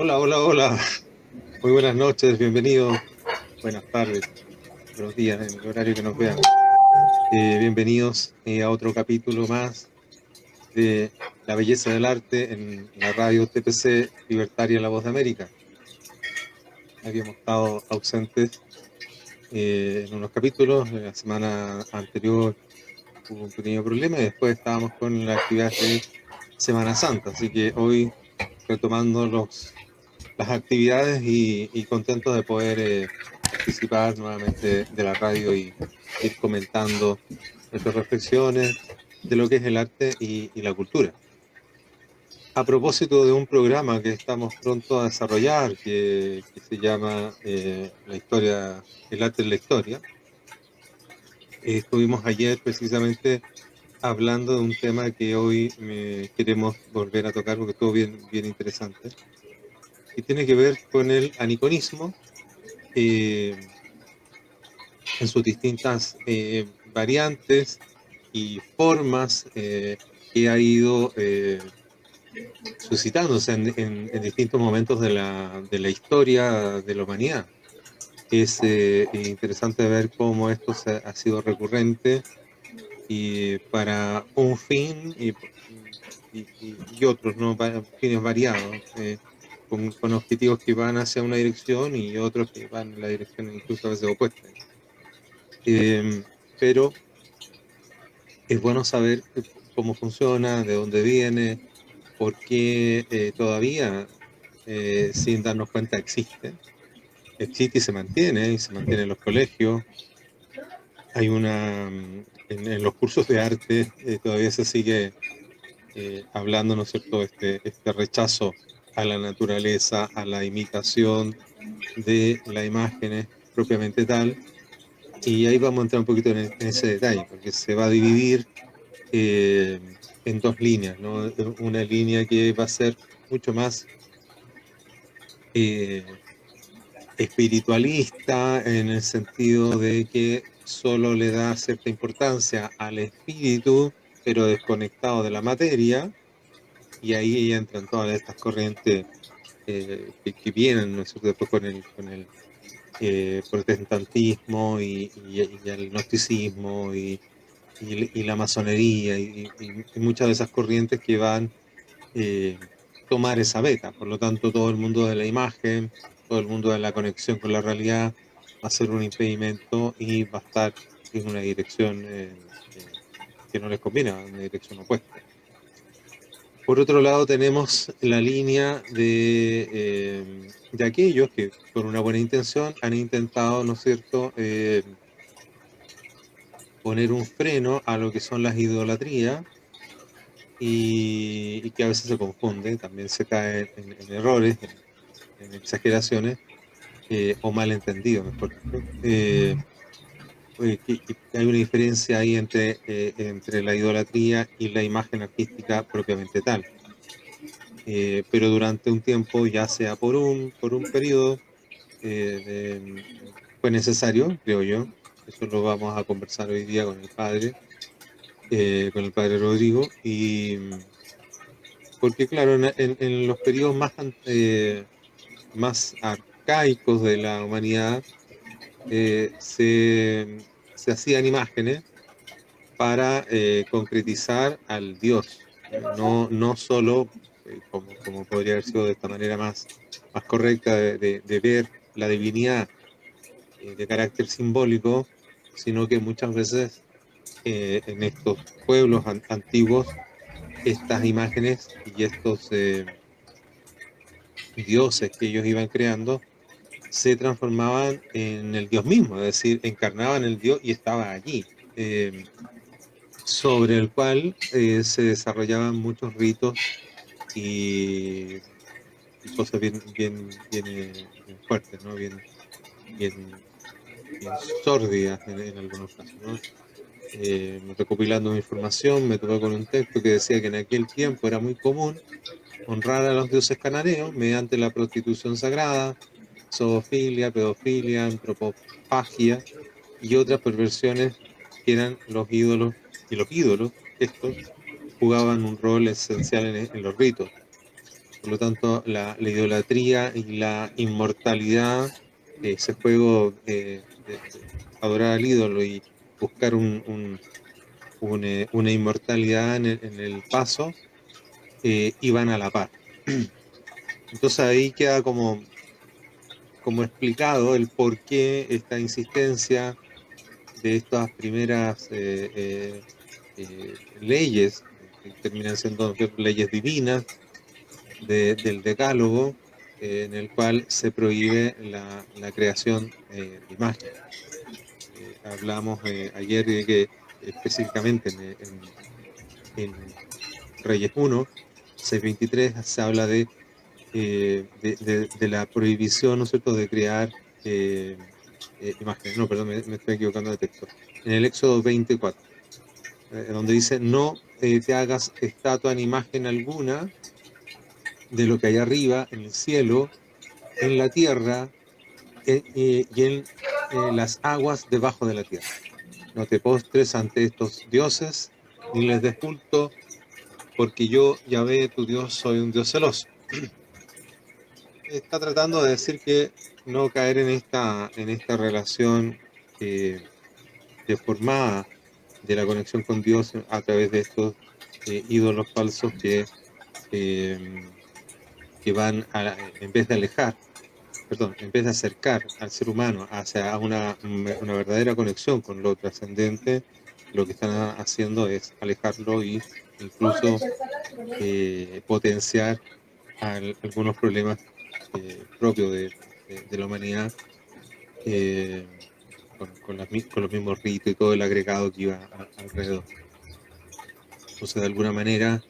Hola, hola, hola. Muy buenas noches, bienvenidos. Buenas tardes, buenos días en el horario que nos vean. Bienvenidos a otro capítulo más de La Belleza del Arte en la radio TPC Libertaria La Voz de América. Habíamos estado ausentes en unos capítulos. La semana anterior hubo un pequeño problema y después estábamos con la actividad de Semana Santa. Así que hoy retomando las actividades y contento de poder participar nuevamente de la radio y ir comentando nuestras reflexiones de lo que es el arte y la cultura. A propósito de un programa que estamos pronto a desarrollar que se llama La historia, el arte en la historia, estuvimos ayer precisamente hablando de un tema que hoy queremos volver a tocar porque estuvo bien, bien interesante, y tiene que ver con el aniconismo eh, en sus distintas variantes y formas que ha ido suscitándose en distintos momentos de la historia de la humanidad. Es interesante ver cómo esto ha sido recurrente y para un fin y otros, ¿no? Fines variados, con objetivos que van hacia una dirección y otros que van en la dirección incluso a veces opuesta. Eh, pero es bueno saber cómo funciona, de dónde viene, por qué todavía, sin darnos cuenta, existe y se mantiene en los colegios. Hay en los cursos de arte todavía se sigue hablando, ¿no es cierto?, este rechazo a la naturaleza, a la imitación de las imágenes propiamente tal. Y ahí vamos a entrar un poquito en ese detalle, porque se va a dividir eh, en dos líneas, ¿no? Una línea que va a ser mucho más eh, espiritualista en el sentido de que solo le da cierta importancia al espíritu, pero desconectado de la materia, y ahí entran todas estas corrientes que vienen, ¿no es cierto?, después con el protestantismo y el gnosticismo y la masonería y muchas de esas corrientes que van eh, tomar esa beta. Por lo tanto, todo el mundo de la imagen, todo el mundo de la conexión con la realidad va a ser un impedimento y va a estar en una dirección que no les conviene, en una dirección opuesta. Por otro lado, tenemos la línea de aquellos que con una buena intención han intentado, ¿no es cierto?, poner un freno a lo que son las idolatrías y que a veces se confunde, también se cae en errores, en exageraciones o malentendido, mejor dicho. Que hay una diferencia ahí entre la idolatría y la imagen artística propiamente tal. Pero durante un tiempo, ya sea por un periodo, fue necesario, creo yo. Eso lo vamos a conversar hoy día con el padre Rodrigo. Y porque, claro, en los periodos más arcaicos de la humanidad, se hacían imágenes para concretizar al Dios, no solo, como podría haber sido de esta manera más correcta de ver la divinidad de carácter simbólico, sino que muchas veces en estos pueblos antiguos, estas imágenes y estos dioses que ellos iban creando se transformaban en el Dios mismo, es decir, encarnaban el Dios y estaba allí, sobre el cual se desarrollaban muchos ritos y, y cosas bien, bien, bien, bien fuertes, ¿no? Bien, bien sórdidas en algunos casos, ¿no? Recopilando mi información, me topé con un texto que decía que en aquel tiempo era muy común honrar a los dioses cananeos mediante la prostitución sagrada, zoofilia, pedofilia, antropofagia y otras perversiones que eran los ídolos, y los ídolos estos jugaban un rol esencial en los ritos. Por lo tanto, la idolatría y la inmortalidad, ese juego de adorar al ídolo y buscar una inmortalidad en el paso, iban a la par. Entonces ahí queda como explicado el por qué esta insistencia de estas primeras leyes, que terminan siendo leyes divinas, del decálogo, en el cual se prohíbe la creación de imagen. Hablamos ayer de que específicamente en Reyes 1, 6:23, se habla de la prohibición, ¿no es cierto?, de crear imágenes. No, perdón, me estoy equivocando de texto. En el Éxodo 24, donde dice, no te hagas estatua ni imagen alguna de lo que hay arriba, en el cielo, en la tierra y en las aguas debajo de la tierra. No te postres ante estos dioses, ni les des culto, porque yo, Yahvé, tu Dios, soy un Dios celoso. Está tratando de decir que no caer en esta relación eh, deformada de la conexión con Dios a través de estos ídolos falsos eh, que van en vez de alejar, perdón, en vez de acercar al ser humano hacia una verdadera conexión con lo trascendente, lo que están haciendo es alejarlo e incluso potenciar algunos problemas propios de la humanidad, eh, con los mismos ritos y todo el agregado que iba alrededor. Entonces, de alguna manera,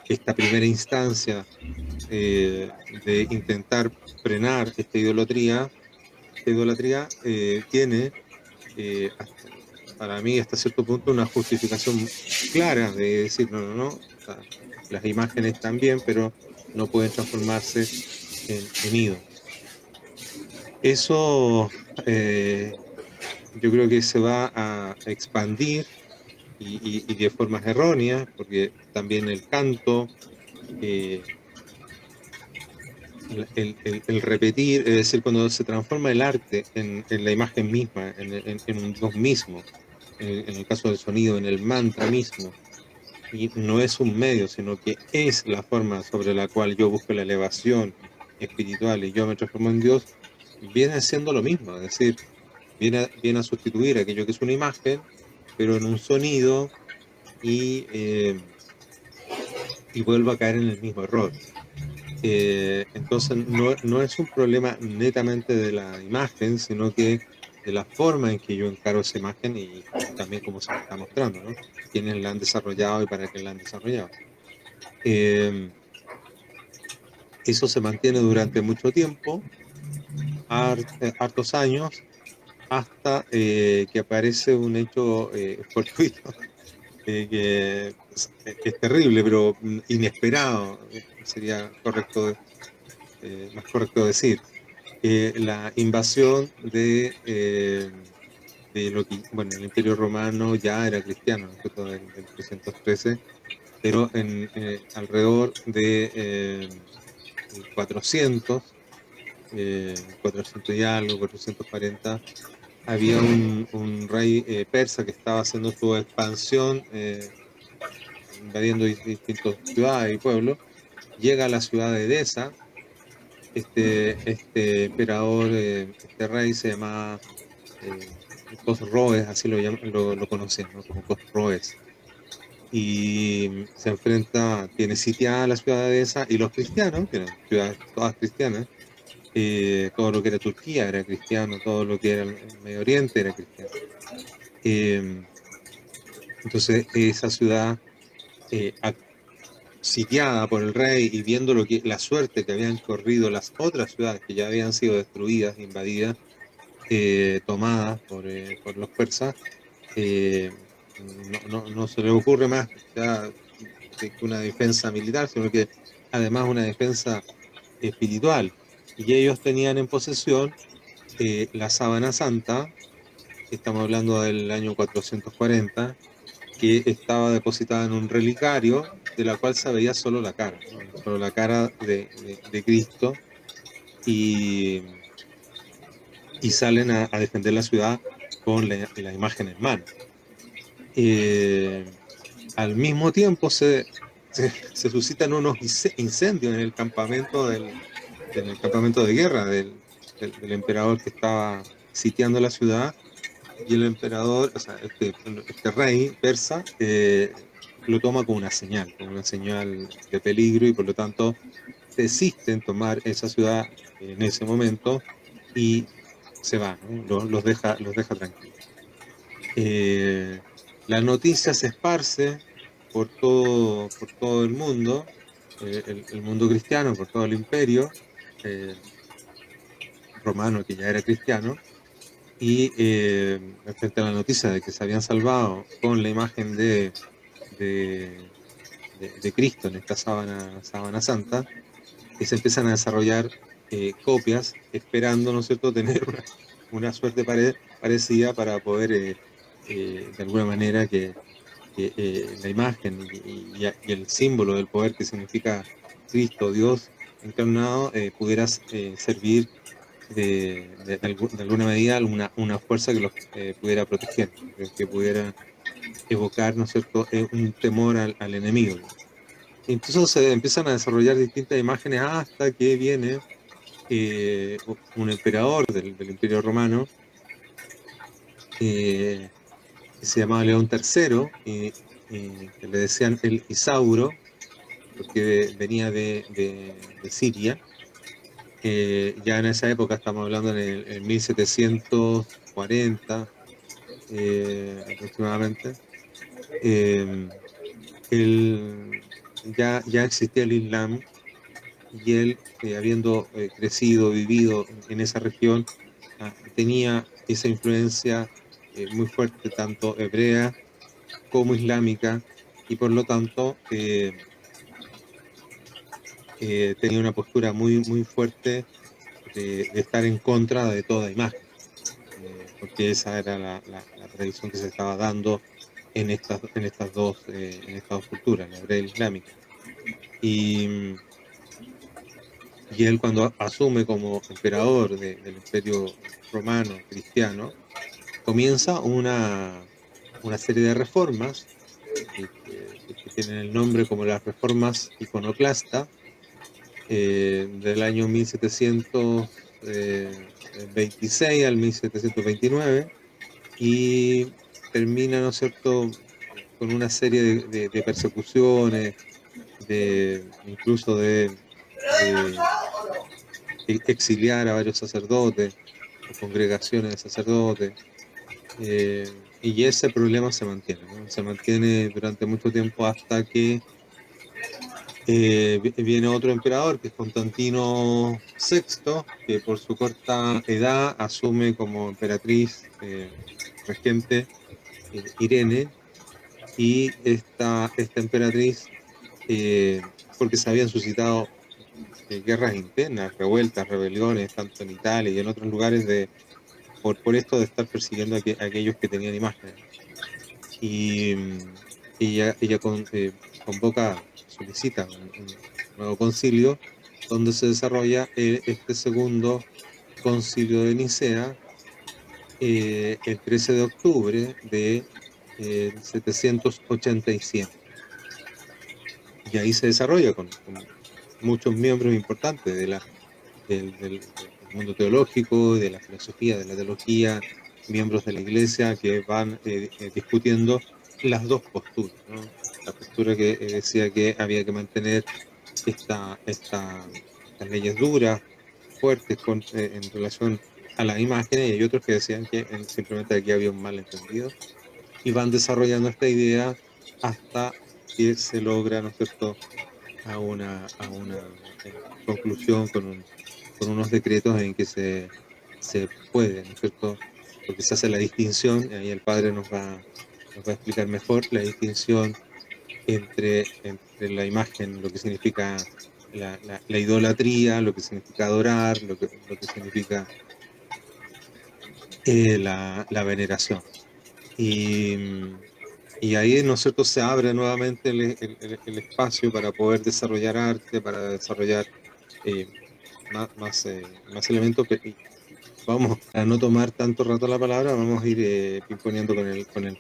esta primera instancia de intentar frenar esta idolatría tiene, para mí, hasta cierto punto, una justificación clara de decir, no, no, no, o sea, las imágenes están bien, pero no pueden transformarse en ídolos. Eso yo creo que se va a expandir y de formas erróneas, porque también el canto, eh, el repetir, es decir, cuando se transforma el arte en la imagen misma, en un Dios mismo, en el caso del sonido, en el mantra mismo, y no es un medio, sino que es la forma sobre la cual yo busco la elevación espiritual y yo me transformo en Dios, viene siendo lo mismo, es decir, viene a sustituir aquello que es una imagen, pero en un sonido y vuelvo a caer en el mismo error. Entonces no es un problema netamente de la imagen, sino que de la forma en que yo encaro esa imagen y también cómo se me está mostrando, ¿no? Quiénes la han desarrollado y para qué la han desarrollado. Eh, Eso se mantiene durante mucho tiempo, hartos años, hasta que aparece un hecho fortuito que es terrible, pero inesperado, sería más correcto decir. La invasión de lo que, bueno, el Imperio Romano ya era cristiano, ¿no es cierto?, del 313, pero alrededor de 400, 400 y algo, 440, había un rey persa que estaba haciendo su expansión, invadiendo distintas ciudades y pueblos. Llega a la ciudad de Edesa. Este emperador, este rey se llamaba eh, Cosroes, así lo conocían, ¿no?, como Cosroes. Y se enfrenta, tiene sitiada la ciudad de Edesa, y los cristianos, que eran ciudades todas cristianas, todo lo que era Turquía era cristiano, todo lo que era el Medio Oriente era cristiano. Eh, entonces, esa ciudad, eh, sitiada por el rey y viendo la suerte que habían corrido las otras ciudades que ya habían sido destruidas, invadidas, tomadas por los persas, eh, no se le ocurre más ya que una defensa militar, sino que además una defensa espiritual. Y ellos tenían en posesión la sábana santa, estamos hablando del año 440, que estaba depositada en un relicario de la cual se veía solo la cara, ¿no? Solo la cara de Cristo, y, y salen a defender la ciudad con la imagen en mano. Eh, Al mismo tiempo se suscitan unos incendios en el campamento de guerra del emperador que estaba sitiando la ciudad, y el emperador, o sea, este rey persa, lo toma como una señal de peligro, y por lo tanto desiste en tomar esa ciudad en ese momento, y se va, ¿no? Los deja tranquilos. Eh, la noticia se esparce por todo el mundo, el mundo cristiano, por todo el imperio eh, romano, que ya era cristiano, y frente a la noticia de que se habían salvado con la imagen de, de Cristo en esta sábana santa, y se empiezan a desarrollar copias, esperando, ¿no es cierto?, tener una suerte parecida para poder, de alguna manera, que la imagen y el símbolo del poder que significa Cristo, Dios encarnado, pudiera servir de alguna medida una fuerza que los pudiera proteger, que pudiera evocar, ¿no es cierto?, un temor al enemigo. Entonces se empiezan a desarrollar distintas imágenes hasta que viene un emperador del Imperio Romano, eh, que se llamaba León III, que le decían el Isauro, porque venía de Siria. Ya en esa época, estamos hablando en 1740 aproximadamente, eh, ya existía el Islam, y él, habiendo crecido, vivido en esa región, tenía esa influencia muy fuerte, tanto hebrea como islámica, y por lo tanto tenía una postura muy fuerte de estar en contra de toda imagen, porque esa era la tradición que se estaba dando en estas dos culturas, la hebrea y la islámica. Y, y él, cuando asume como emperador del Imperio Romano Cristiano, comienza una serie de reformas que tienen el nombre como las reformas iconoclasta, del año 1726 al 1729, y termina, ¿no es cierto?, con una serie de persecuciones, incluso de exiliar a varios sacerdotes o congregaciones de sacerdotes, y ese problema se mantiene, ¿no? Se mantiene durante mucho tiempo, hasta que viene otro emperador, que es Constantino VI, que por su corta edad asume como emperatriz regente Irene, y esta emperatriz, porque se habían suscitado guerras internas, revueltas, rebeliones, tanto en Italia y en otros lugares, por esto de estar persiguiendo a aquellos que tenían imágenes. Y ella convoca, solicita un nuevo concilio, donde se desarrolla este segundo concilio de Nicea, el 13 de octubre de 787. Y ahí se desarrolla con muchos miembros importantes del mundo teológico, de la filosofía, de la teología, miembros de la iglesia, que van discutiendo las dos posturas, ¿no? La postura que decía que había que mantener estas leyes duras, fuertes, en relación a las imágenes, y hay otros que decían que simplemente aquí había un malentendido, y van desarrollando esta idea hasta que se logra, ¿no es cierto?, a una conclusión con unos decretos en que se puede, ¿no es cierto?, porque se hace la distinción, y ahí el padre nos va a explicar mejor la distinción entre la imagen, lo que significa la idolatría, lo que significa adorar, lo que significa la veneración. Y, Y ahí, ¿no es cierto?, se abre nuevamente el espacio para poder desarrollar arte, para desarrollar eh, más elementos. Y vamos a no tomar tanto rato la palabra, vamos a ir pimponeando con el pan.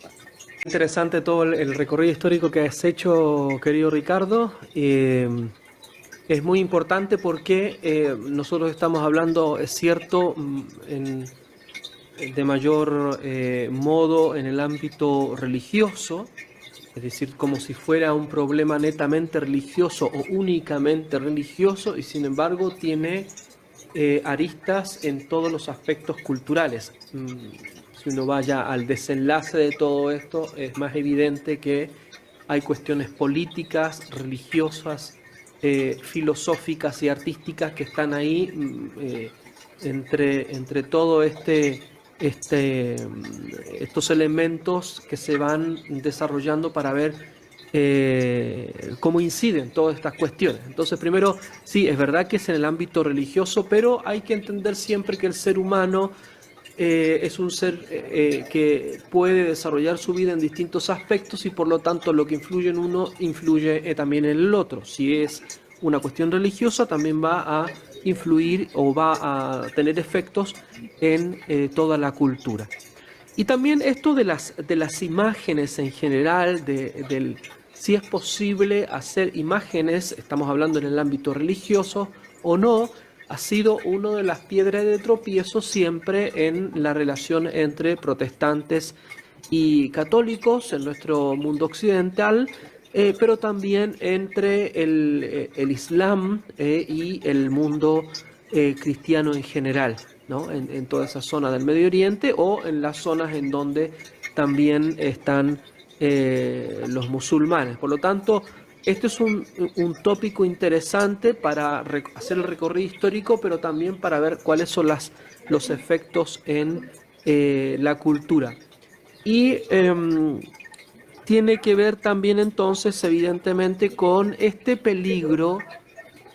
Interesante todo el recorrido histórico que has hecho, querido Ricardo. Es muy importante porque nosotros estamos hablando, es cierto, de mayor modo en el ámbito religioso, es decir, como si fuera un problema netamente religioso o únicamente religioso, y sin embargo tiene aristas en todos los aspectos culturales. Si uno vaya al desenlace de todo esto, es más evidente que hay cuestiones políticas, religiosas, filosóficas y artísticas que están ahí entre todo estos elementos que se van desarrollando para ver cómo inciden todas estas cuestiones. Entonces, primero, sí, es verdad que es en el ámbito religioso, pero hay que entender siempre que el ser humano es un ser que puede desarrollar su vida en distintos aspectos y por lo tanto lo que influye en uno influye también en el otro. Si es una cuestión religiosa, también va a influir o va a tener efectos en toda la cultura. Y también esto de las imágenes en general, del si es posible hacer imágenes, estamos hablando en el ámbito religioso o no, ha sido una de las piedras de tropiezo siempre en la relación entre protestantes y católicos en nuestro mundo occidental, pero también entre el Islam y el mundo cristiano en general, ¿no? En toda esa zona del Medio Oriente o en las zonas en donde también están los musulmanes. Por lo tanto, este es un tópico interesante para hacer el recorrido histórico, pero también para ver cuáles son los efectos en la cultura. Y tiene que ver también entonces, evidentemente, con este peligro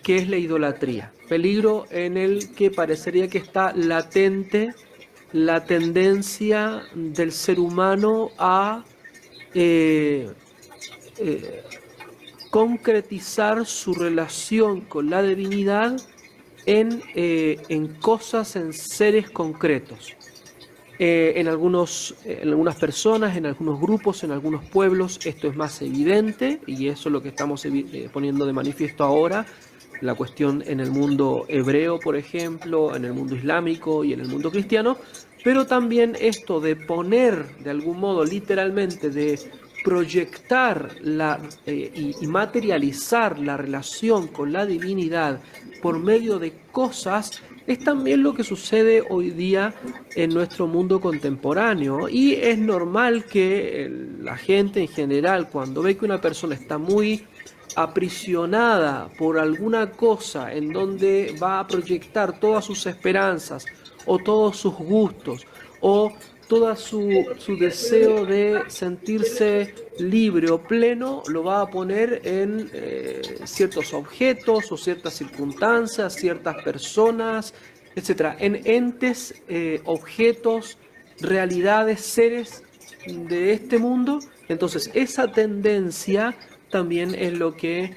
que es la idolatría. Peligro en el que parecería que está latente la tendencia del ser humano a eh, eh, concretizar su relación con la divinidad en cosas, en seres concretos. En algunas personas, en algunos grupos, en algunos pueblos, esto es más evidente y eso es lo que estamos poniendo de manifiesto ahora. La cuestión en el mundo hebreo, por ejemplo, en el mundo islámico y en el mundo cristiano, pero también esto de poner de algún modo, literalmente, de proyectar y materializar la relación con la divinidad por medio de cosas, es también lo que sucede hoy día en nuestro mundo contemporáneo. Y es normal que la gente en general, cuando ve que una persona está muy aprisionada por alguna cosa en donde va a proyectar todas sus esperanzas o todos sus gustos o todo su deseo de sentirse libre o pleno, lo va a poner en ciertos objetos o ciertas circunstancias, ciertas personas, etcétera, en entes, objetos, realidades, seres de este mundo. Entonces, esa tendencia también es lo que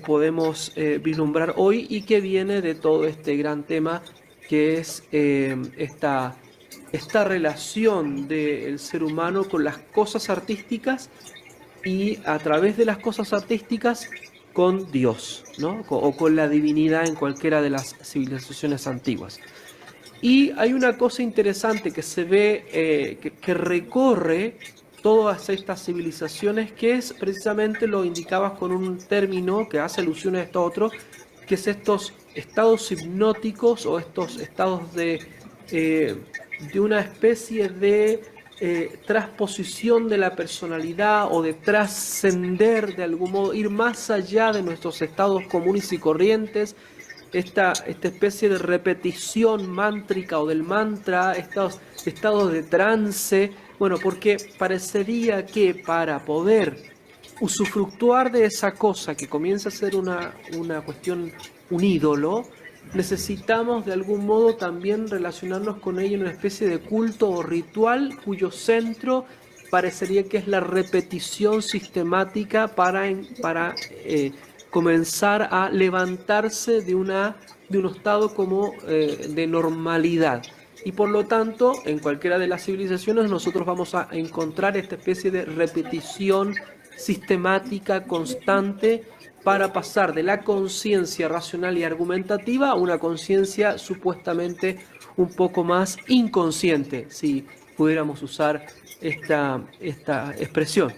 podemos vislumbrar hoy y que viene de todo este gran tema que es esta relación del ser humano con las cosas artísticas y a través de las cosas artísticas con Dios, ¿no? O con la divinidad en cualquiera de las civilizaciones antiguas. Y hay una cosa interesante que se ve, que recorre todas estas civilizaciones, que es precisamente, lo indicabas con un término que hace alusión a esto otro, que es estos estados hipnóticos o estos estados de una especie de transposición de la personalidad o de trascender de algún modo, ir más allá de nuestros estados comunes y corrientes, esta especie de repetición mántrica o del mantra, estos estados de trance, bueno, porque parecería que para poder usufructuar de esa cosa que comienza a ser una cuestión, un ídolo, necesitamos de algún modo también relacionarnos con ella en una especie de culto o ritual cuyo centro parecería que es la repetición sistemática para comenzar a levantarse de un estado como de normalidad. Y por lo tanto, en cualquiera de las civilizaciones nosotros vamos a encontrar esta especie de repetición sistemática, constante, para pasar de la conciencia racional y argumentativa a una conciencia supuestamente un poco más inconsciente, si pudiéramos usar esta expresión.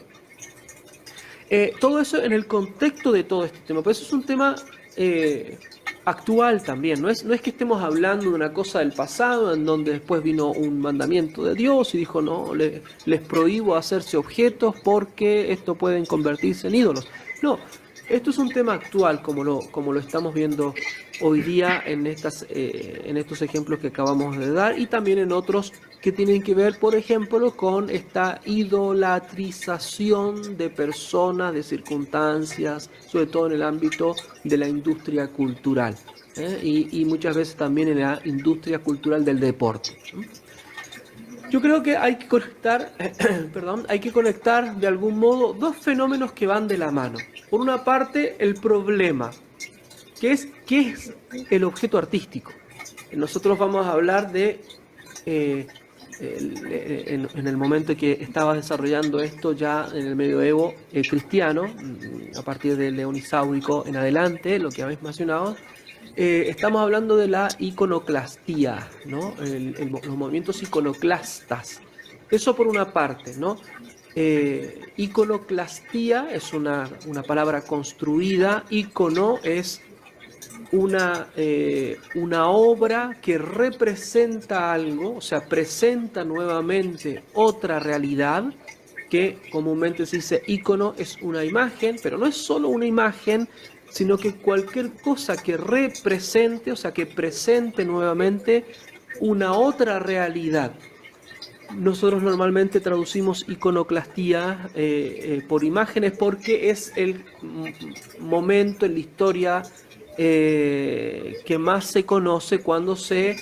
Todo eso en el contexto de todo este tema, pues eso es un tema actual también, no es que estemos hablando de una cosa del pasado en donde después vino un mandamiento de Dios y dijo no, les prohíbo hacerse objetos porque esto pueden convertirse en ídolos. No, esto es un tema actual como lo estamos viendo hoy día en estos ejemplos que acabamos de dar y también en otros que tienen que ver, por ejemplo, con esta idolatrización de personas, de circunstancias, sobre todo en el ámbito de la industria cultural, y muchas veces también en la industria cultural del deporte. Yo creo que hay que conectar, hay que conectar de algún modo dos fenómenos que van de la mano. Por una parte, el problema, ¿qué es el objeto artístico? Nosotros vamos a hablar de, en el momento que estaba desarrollando esto ya en el medioevo cristiano, a partir del leonisáurico en adelante, lo que habéis mencionado, estamos hablando de la iconoclastía, ¿no? Los movimientos iconoclastas. Eso por una parte, ¿no? Iconoclastía es una palabra construida, icono es una obra que representa algo, o sea, presenta nuevamente otra realidad, que comúnmente se dice icono es una imagen, pero no es solo una imagen, sino que cualquier cosa que represente, o sea, que presente nuevamente una otra realidad. Nosotros normalmente traducimos iconoclastía por imágenes porque es el momento en la historia que más se conoce cuando se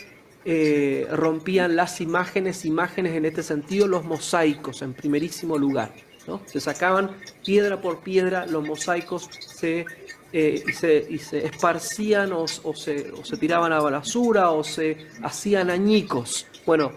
rompían las imágenes en este sentido, los mosaicos en primerísimo lugar, ¿no? Se sacaban piedra por piedra, los mosaicos y se esparcían o se tiraban a la basura o se hacían añicos. Bueno,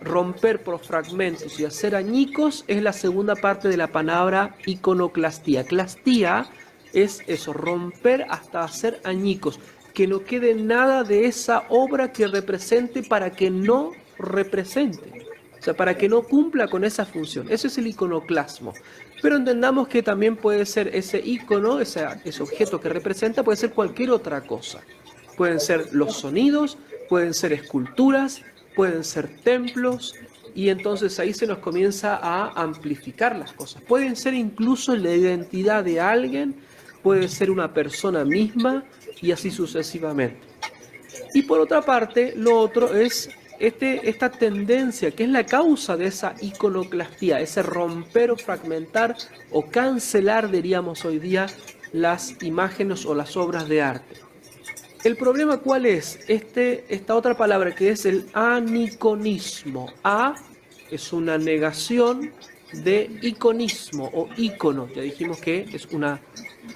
romper por fragmentos y hacer añicos es la segunda parte de la palabra iconoclastía. Clastía es eso, romper hasta hacer añicos, que no quede nada de esa obra que represente para que no represente, o sea, para que no cumpla con esa función. Ese es el iconoclasmo. Pero entendamos que también puede ser ese icono, ese objeto que representa, puede ser cualquier otra cosa. Pueden ser los sonidos, pueden ser esculturas, pueden ser templos, y entonces ahí se nos comienza a amplificar las cosas. Pueden ser incluso la identidad de alguien, puede ser una persona misma, y así sucesivamente. Y por otra parte, lo otro es esta tendencia, que es la causa de esa iconoclastía, ese romper o fragmentar o cancelar, diríamos hoy día, las imágenes o las obras de arte. El problema, ¿cuál es? Esta otra palabra que es el aniconismo. A es una negación de iconismo o ícono. Ya dijimos que es una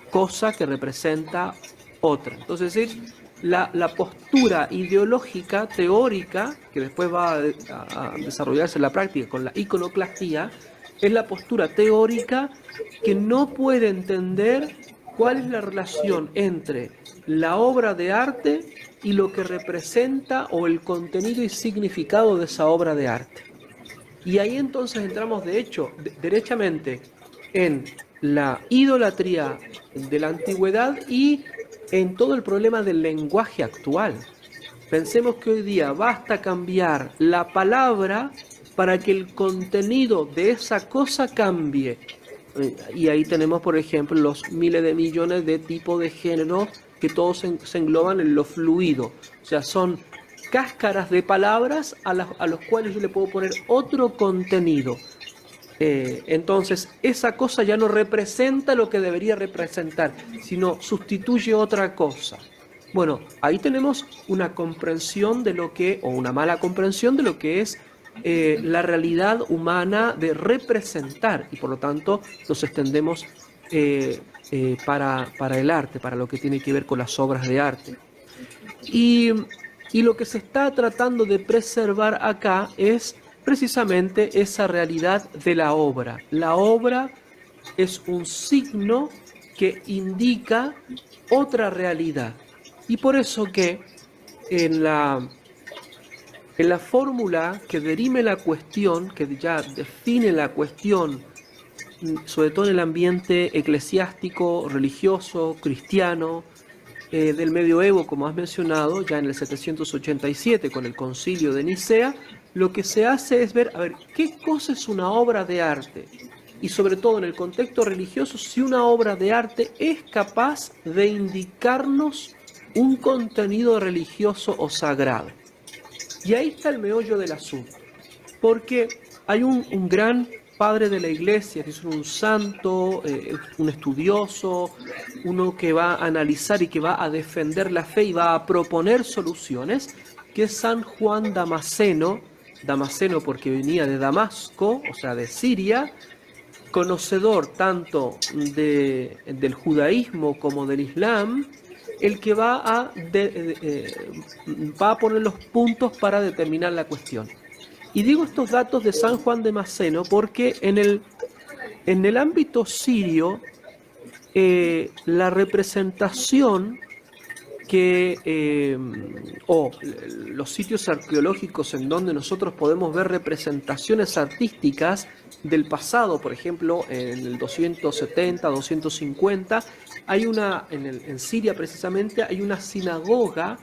cosa que representa otra. Entonces, es decir, la postura ideológica, teórica, que después va a desarrollarse en la práctica con la iconoclastía, es la postura teórica que no puede entender cuál es la relación entre la obra de arte y lo que representa o el contenido y significado de esa obra de arte. Y ahí entonces entramos, de hecho, derechamente en la idolatría de la antigüedad y en todo el problema del lenguaje actual. Pensemos que hoy día basta cambiar la palabra para que el contenido de esa cosa cambie. Y ahí tenemos, por ejemplo, los miles de millones de tipos de género que todos se engloban en lo fluido. O sea, son cáscaras de palabras a los cuales yo le puedo poner otro contenido. Entonces, esa cosa ya no representa lo que debería representar, sino sustituye otra cosa. Bueno, ahí tenemos una comprensión de lo que, o una mala comprensión de lo que es la realidad humana de representar, y por lo tanto nos extendemos para el arte, para lo que tiene que ver con las obras de arte. Y, y lo que se está tratando de preservar acá es precisamente esa realidad de la obra. La obra es un signo que indica otra realidad. Y por eso que en la fórmula que derime la cuestión, que ya define la cuestión, sobre todo en el ambiente eclesiástico, religioso, cristiano, del medioevo, como has mencionado, ya en el 787 con el concilio de Nicea, lo que se hace es ver, a ver, ¿qué cosa es una obra de arte? Y sobre todo en el contexto religioso, si una obra de arte es capaz de indicarnos un contenido religioso o sagrado. Y ahí está el meollo del asunto, porque hay un gran padre de la iglesia, que es un santo, un estudioso, uno que va a analizar y que va a defender la fe y va a proponer soluciones, que es San Juan Damasceno, Damasceno porque venía de Damasco, o sea, de Siria, conocedor tanto del judaísmo como del islam, el que va a poner los puntos para determinar la cuestión. Y digo estos datos de San Juan de Damasceno porque en el ámbito sirio, la representación o los sitios arqueológicos en donde nosotros podemos ver representaciones artísticas del pasado, por ejemplo, en el 270, 250, en Siria precisamente, hay una sinagoga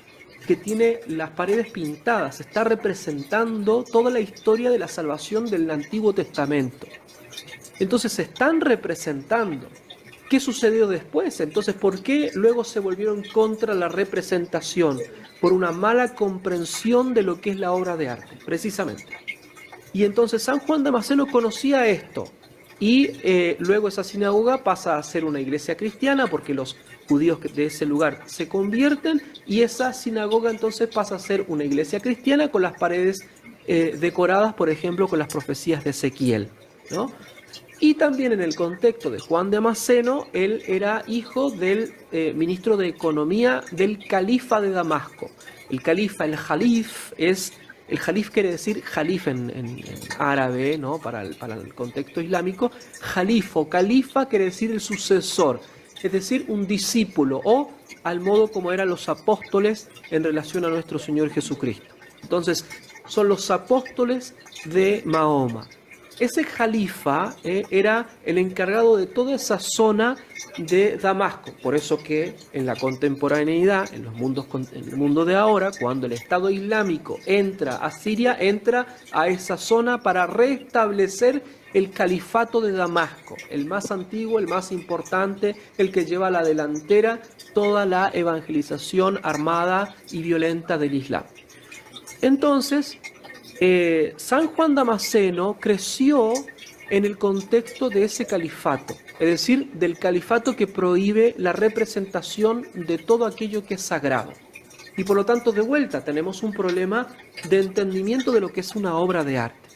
que tiene las paredes pintadas, está representando toda la historia de la salvación del Antiguo Testamento. Entonces se están representando. ¿Qué sucedió después? Entonces, ¿por qué luego se volvieron contra la representación? Por una mala comprensión de lo que es la obra de arte, precisamente. Y entonces San Juan Damasceno conocía esto. Y luego esa sinagoga pasa a ser una iglesia cristiana porque los judíos de ese lugar se convierten y esa sinagoga entonces pasa a ser una iglesia cristiana con las paredes decoradas, por ejemplo, con las profecías de Ezequiel, ¿no? Y también en el contexto de Juan de Damasceno, él era hijo del ministro de Economía del califa de Damasco. El califa, el jalif quiere decir jalif en árabe, ¿no? Para el contexto islámico. Jalif o califa quiere decir el sucesor, es decir, un discípulo o al modo como eran los apóstoles en relación a nuestro Señor Jesucristo. Entonces, son los apóstoles de Mahoma. Ese califa era el encargado de toda esa zona de Damasco. Por eso que en la contemporaneidad, en el mundo de ahora, cuando el Estado Islámico entra a Siria, entra a esa zona para restablecer el califato de Damasco, el más antiguo, el más importante, el que lleva a la delantera toda la evangelización armada y violenta del Islam. Entonces, San Juan Damasceno creció en el contexto de ese califato, es decir, del califato que prohíbe la representación de todo aquello que es sagrado. Y por lo tanto, de vuelta, tenemos un problema de entendimiento de lo que es una obra de arte.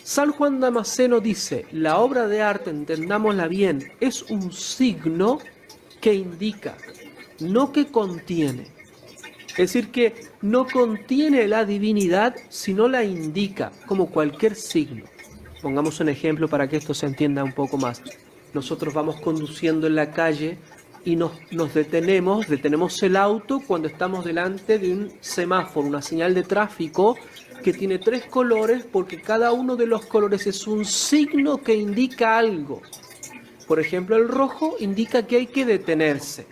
San Juan Damasceno dice, la obra de arte, entendámosla bien, es un signo que indica, no que contiene. Es decir, que no contiene la divinidad, sino la indica, como cualquier signo. Pongamos un ejemplo para que esto se entienda un poco más. Nosotros vamos conduciendo en la calle y nos detenemos el auto cuando estamos delante de un semáforo, una señal de tráfico que tiene 3 colores, porque cada uno de los colores es un signo que indica algo. Por ejemplo, el rojo indica que hay que detenerse.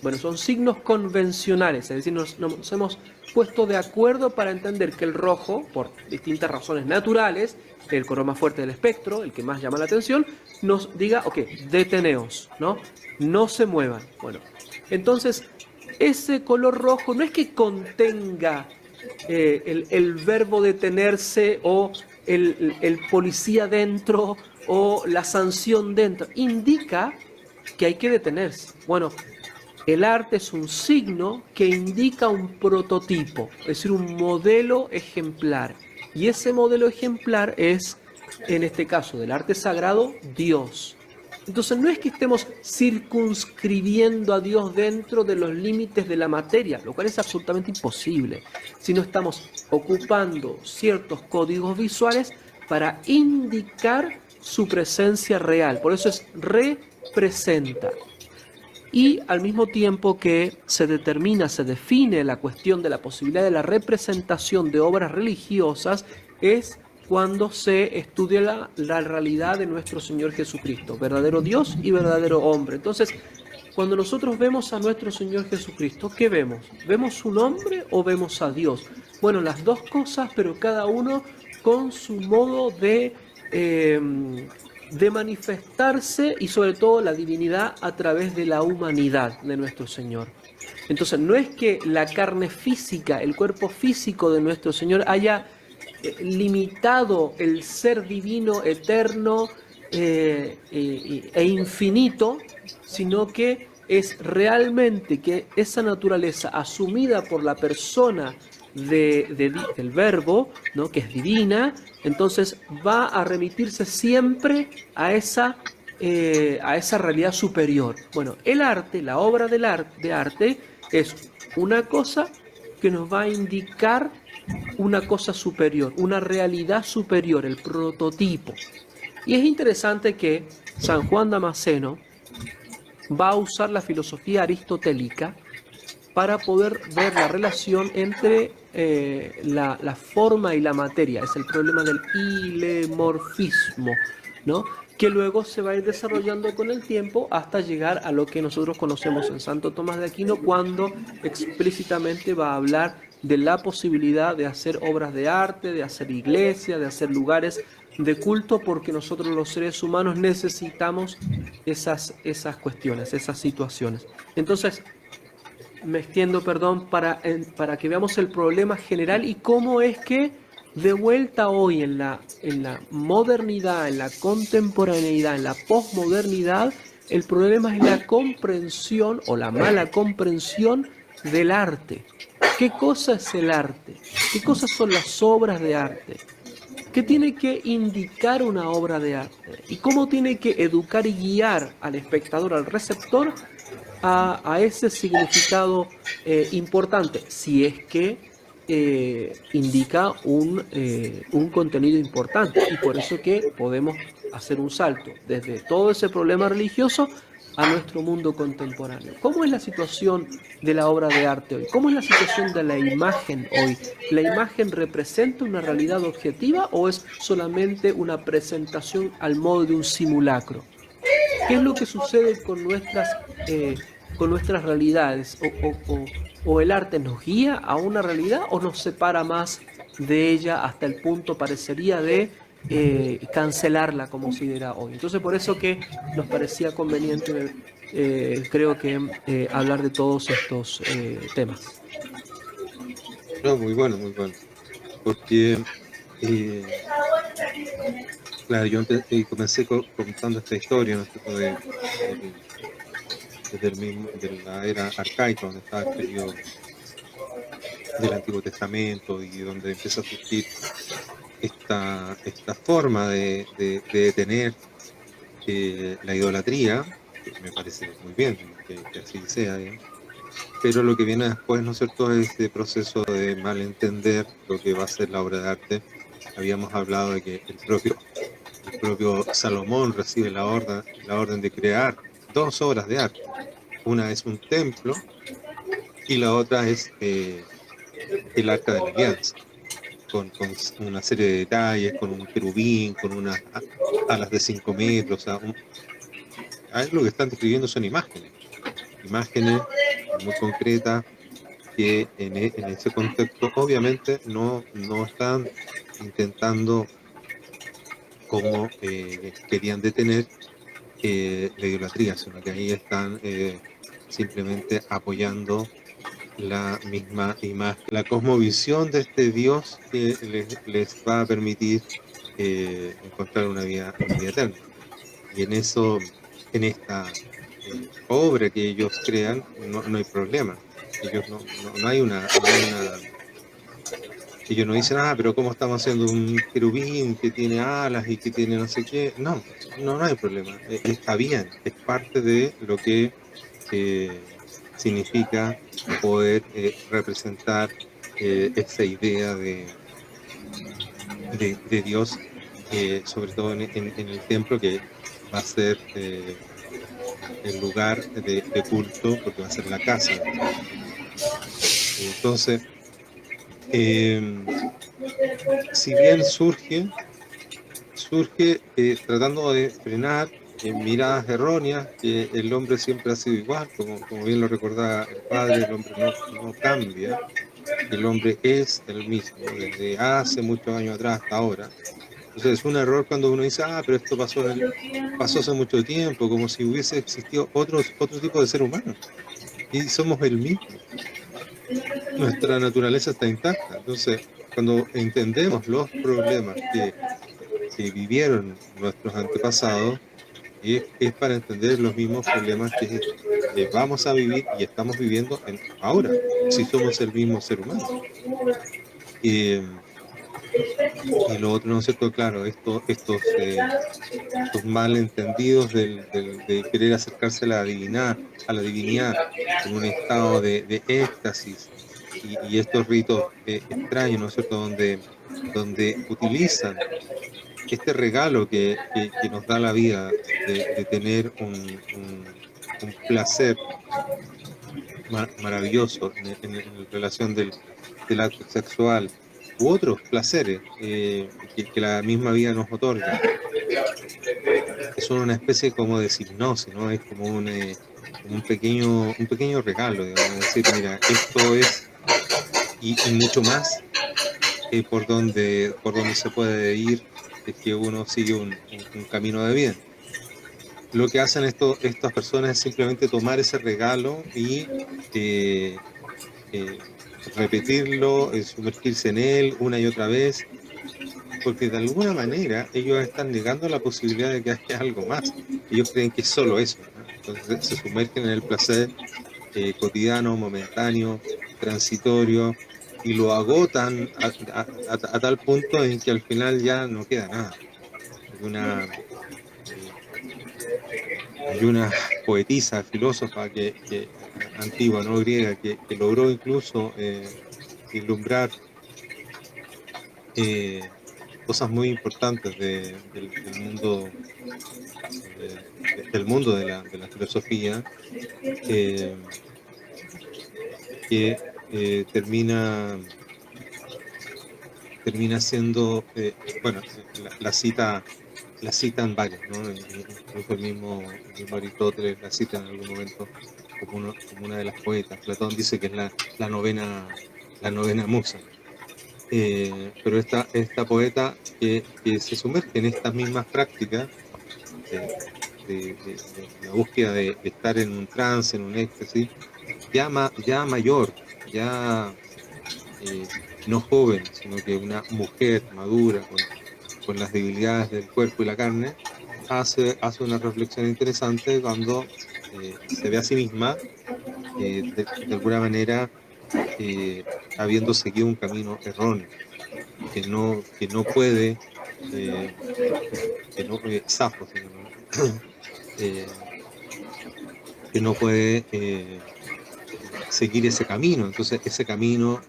Bueno, son signos convencionales, es decir, nos hemos puesto de acuerdo para entender que el rojo, por distintas razones naturales, el color más fuerte del espectro, el que más llama la atención, nos diga, ok, deteneos, ¿no? No se muevan. Bueno, entonces, ese color rojo no es que contenga el verbo detenerse o el policía dentro o la sanción dentro, indica que hay que detenerse. Bueno, el arte es un signo que indica un prototipo, es decir, un modelo ejemplar. Y ese modelo ejemplar es, en este caso del arte sagrado, Dios. Entonces no es que estemos circunscribiendo a Dios dentro de los límites de la materia, lo cual es absolutamente imposible, sino estamos ocupando ciertos códigos visuales para indicar su presencia real. Por eso es representa. Y al mismo tiempo que se determina, se define la cuestión de la posibilidad de la representación de obras religiosas, es cuando se estudia la realidad de nuestro Señor Jesucristo, verdadero Dios y verdadero hombre. Entonces, cuando nosotros vemos a nuestro Señor Jesucristo, ¿qué vemos? ¿Vemos un hombre o vemos a Dios? Bueno, las dos cosas, pero cada uno con su modo de manifestarse y sobre todo la divinidad a través de la humanidad de nuestro Señor. Entonces, no es que la carne física, el cuerpo físico de nuestro Señor haya limitado el ser divino, eterno e infinito, sino que es realmente que esa naturaleza asumida por la persona del verbo, ¿no?, que es divina, entonces va a remitirse siempre a esa realidad superior. Bueno, el arte, la obra de arte, es una cosa que nos va a indicar una cosa superior, una realidad superior, el prototipo. Y es interesante que San Juan Damasceno va a usar la filosofía aristotélica para poder ver la relación entre la forma y la materia. Es el problema del ilemorfismo, ¿no?, que luego se va a ir desarrollando con el tiempo hasta llegar a lo que nosotros conocemos en Santo Tomás de Aquino, cuando explícitamente va a hablar de la posibilidad de hacer obras de arte, de hacer iglesias, de hacer lugares de culto, porque nosotros los seres humanos necesitamos esas cuestiones, esas situaciones. Entonces, me extiendo, perdón, para que veamos el problema general y cómo es que de vuelta hoy en la modernidad, en la contemporaneidad, en la posmodernidad, el problema es la comprensión o la mala comprensión del arte. ¿Qué cosa es el arte? ¿Qué cosas son las obras de arte? ¿Qué tiene que indicar una obra de arte? ¿Y cómo tiene que educar y guiar al espectador, al receptor, a ese significado importante, si es que indica un contenido importante? Y por eso que podemos hacer un salto desde todo ese problema religioso a nuestro mundo contemporáneo. ¿Cómo es la situación de la obra de arte hoy? ¿Cómo es la situación de la imagen hoy? ¿La imagen representa una realidad objetiva o es solamente una presentación al modo de un simulacro? ¿Qué es lo que sucede con nuestras realidades? ¿O el arte nos guía a una realidad o nos separa más de ella hasta el punto, parecería, de cancelarla como se dirá hoy? Entonces, por eso que nos parecía conveniente, creo que, hablar de todos estos temas. No, muy bueno, muy bueno. Porque, claro, comencé contando esta historia, ¿no?, desde de la era arcaica, donde estaba el periodo del Antiguo Testamento y donde empieza a surgir esta forma de detener la idolatría, que me parece muy bien que así sea, digamos. Pero lo que viene después, ¿no es cierto?, es este proceso de malentender lo que va a ser la obra de arte. Habíamos hablado de que el propio Salomón recibe la orden de crear dos obras de arte. Una es un templo y la otra es el Arca de la Alianza, con una serie de detalles, con un querubín, con unas alas de 5 metros. O sea, ahí lo que están describiendo son imágenes muy concretas que en ese contexto obviamente no están intentando, como querían detener la idolatría, sino que ahí están simplemente apoyando la misma imagen, la cosmovisión de este Dios que les va a permitir encontrar una vida eterna. Y en eso, en esta obra que ellos crean, no hay problema. Ellos no hay una ellos no dicen, pero ¿cómo estamos haciendo un querubín que tiene alas y que tiene no sé qué? No, no hay problema. Está bien, es parte de lo que significa poder representar esa idea de Dios, sobre todo en el templo, que va a ser el lugar de culto, porque va a ser la casa de Dios. Entonces, si bien surge tratando de frenar miradas erróneas, que el hombre siempre ha sido igual, como bien lo recordaba el padre, el hombre no cambia, el hombre es el mismo desde hace muchos años atrás hasta ahora. Entonces es un error cuando uno dice, pero esto pasó hace mucho tiempo, como si hubiese existido otro tipo de ser humano, y somos el mismo, nuestra naturaleza está intacta. Entonces, cuando entendemos los problemas que vivieron nuestros antepasados, es para entender los mismos problemas que vamos a vivir y estamos viviendo ahora, si somos el mismo ser humano. Y lo otro, ¿no es cierto? Claro, estos malentendidos de querer acercarse a la divinidad en un estado de éxtasis, y estos ritos extraños, ¿no es cierto? Donde utilizan este regalo que nos da la vida de tener un placer maravilloso en la relación del acto sexual u otros placeres que la misma vida nos otorga, que son una especie como de hipnosis, ¿no? Es como como un pequeño regalo, digamos, decir, mira, esto es y mucho más por donde se puede ir si es que uno sigue un camino de bien. Lo que hacen estas personas es simplemente tomar ese regalo y eh, eh, repetirlo, sumergirse en él una y otra vez, porque de alguna manera ellos están negando la posibilidad de que haya algo más. Ellos creen que es solo eso, ¿no? Entonces se sumergen en el placer cotidiano, momentáneo, transitorio, y lo agotan a tal punto en que al final ya no queda nada. Hay eh, hay una poetisa, filósofa antigua, no griega, que logró incluso vislumbrar eh, cosas muy importantes del mundo del mundo de la filosofía, eh, que termina siendo, bueno, la citan varios, ¿no? Incluso el mismo Aristóteles la cita en algún momento como una de las poetas. Platón dice que es la novena musa. Pero esta poeta que se sumerge en estas mismas prácticas de, de la búsqueda de estar en un trance, en un éxtasis, ya mayor, ya eh, no joven, sino que una mujer madura con las debilidades del cuerpo y la carne, hace una reflexión interesante cuando se ve a sí misma de alguna manera habiendo seguido un camino erróneo, que no puede, eh, que no, Safo se llama, ¿no? Eh, que no puede seguir ese camino. Entonces, ese camino,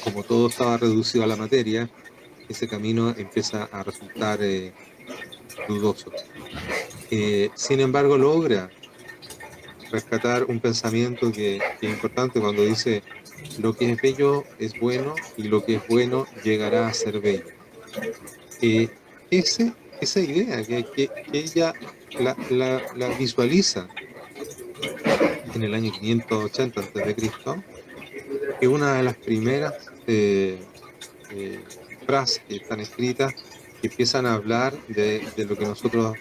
como todo estaba reducido a la materia, ese camino empieza a resultar dudoso. Sin embargo, logra rescatar un pensamiento que es importante cuando dice, lo que es bello es bueno y lo que es bueno llegará a ser bello. Eh, esa idea que ella la visualiza en el año 580 a.C., que una de las primeras frases que están escritas que empiezan a hablar de lo que nosotros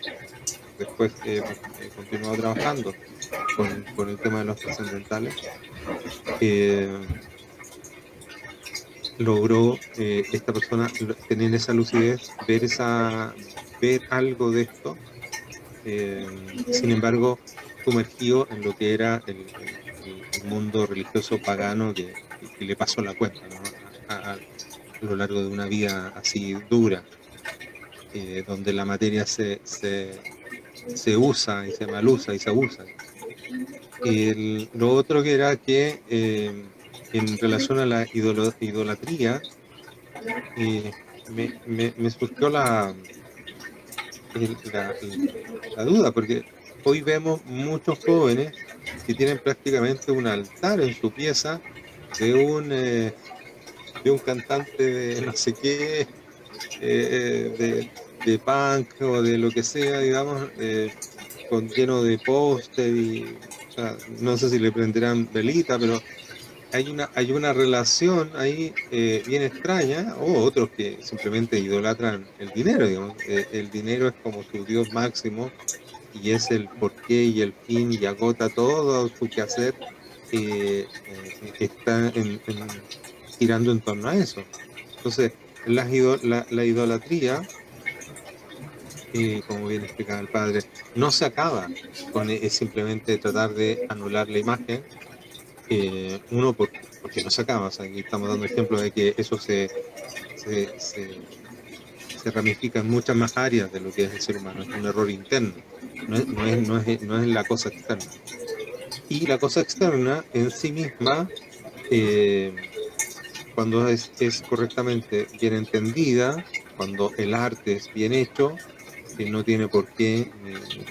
después hemos continuado trabajando con el tema de los trascendentales. eh, Logró esta persona tener esa lucidez, ver algo de esto, sin embargo, sumergido en lo que era el mundo religioso pagano que le pasó la cuenta, ¿no? lo largo de una vida así dura, donde la materia se usa y se malusa y se abusa. Lo otro que era que en relación a la idolatría, me surgió el- la, la duda, porque hoy vemos muchos jóvenes que tienen prácticamente un altar en su pieza de de un cantante de no sé qué, de punk o de lo que sea, digamos, lleno de póster y, o sea, no sé si le prenderán velita, pero hay una relación ahí bien extraña, o otros que simplemente idolatran el dinero, digamos. El dinero es como su Dios máximo y es el porqué y el fin y agota todo su quehacer, está girando en torno a eso. Entonces, la idolatría, como bien explicaba el padre, no se acaba con simplemente tratar de anular la imagen, porque no se acaba. O sea, aquí estamos dando ejemplo de que eso se, se, se ramifica en muchas más áreas de lo que es el ser humano. Es un error interno, no es la cosa externa. Y la cosa externa en sí misma, eh, cuando es correctamente bien entendida, cuando el arte es bien hecho, no tiene por qué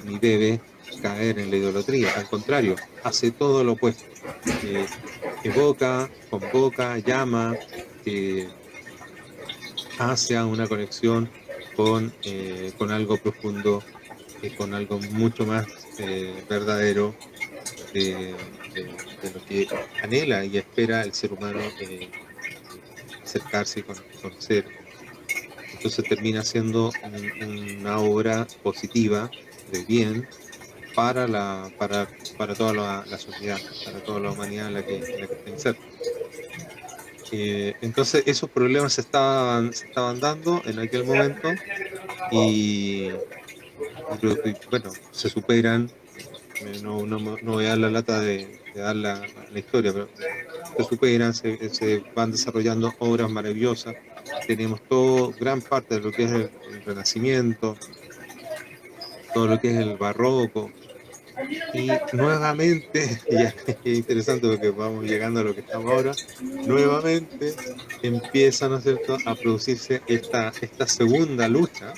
ni debe caer en la idolatría. Al contrario, hace todo lo opuesto. Eh, Evoca, convoca, llama, eh, hace una conexión con algo profundo, con algo mucho más verdadero de lo que anhela y espera el ser humano, acercarse y conocer. Entonces termina siendo una obra positiva, de bien, para toda la sociedad, para toda la humanidad en la que está inserta. Entonces esos problemas se estaban dando en aquel momento y, y bueno, se superan. No voy a dar la lata de dar la historia, pero se superan, se van desarrollando obras maravillosas. Tenemos todo, gran parte de lo que es el Renacimiento, todo lo que es el Barroco, y nuevamente, ya es interesante porque vamos llegando a lo que estamos ahora, nuevamente empieza, ¿no es cierto?, a producirse esta segunda lucha,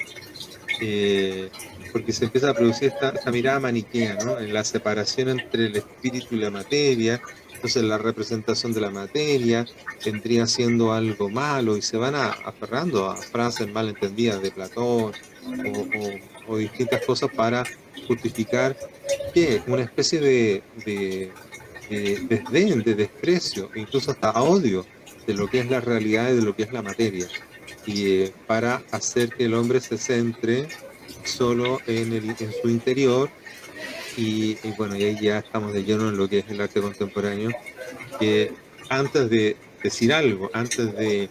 eh, porque se empieza a producir esta mirada maniquea, ¿no?, en la separación entre el espíritu y la materia. Entonces la representación de la materia vendría siendo algo malo y se van aferrando a frases malentendidas de Platón o distintas cosas para justificar que una especie de desdén, de desprecio, incluso hasta odio de lo que es la realidad y de lo que es la materia, y para hacer que el hombre se centre solo en su interior. Y bueno, y ahí ya estamos de lleno en lo que es el arte contemporáneo, que antes de decir algo, antes de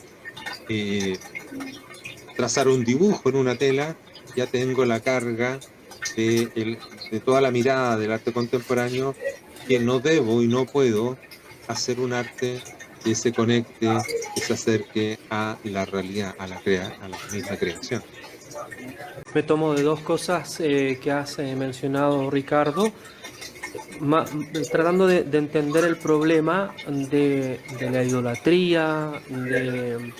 eh, trazar un dibujo en una tela, ya tengo la carga de toda la mirada del arte contemporáneo, que no debo y no puedo hacer un arte que se conecte, que se acerque a la realidad, a la misma creación. Me tomo de dos cosas que has mencionado, Ricardo. Tratando de entender el problema de la idolatría, de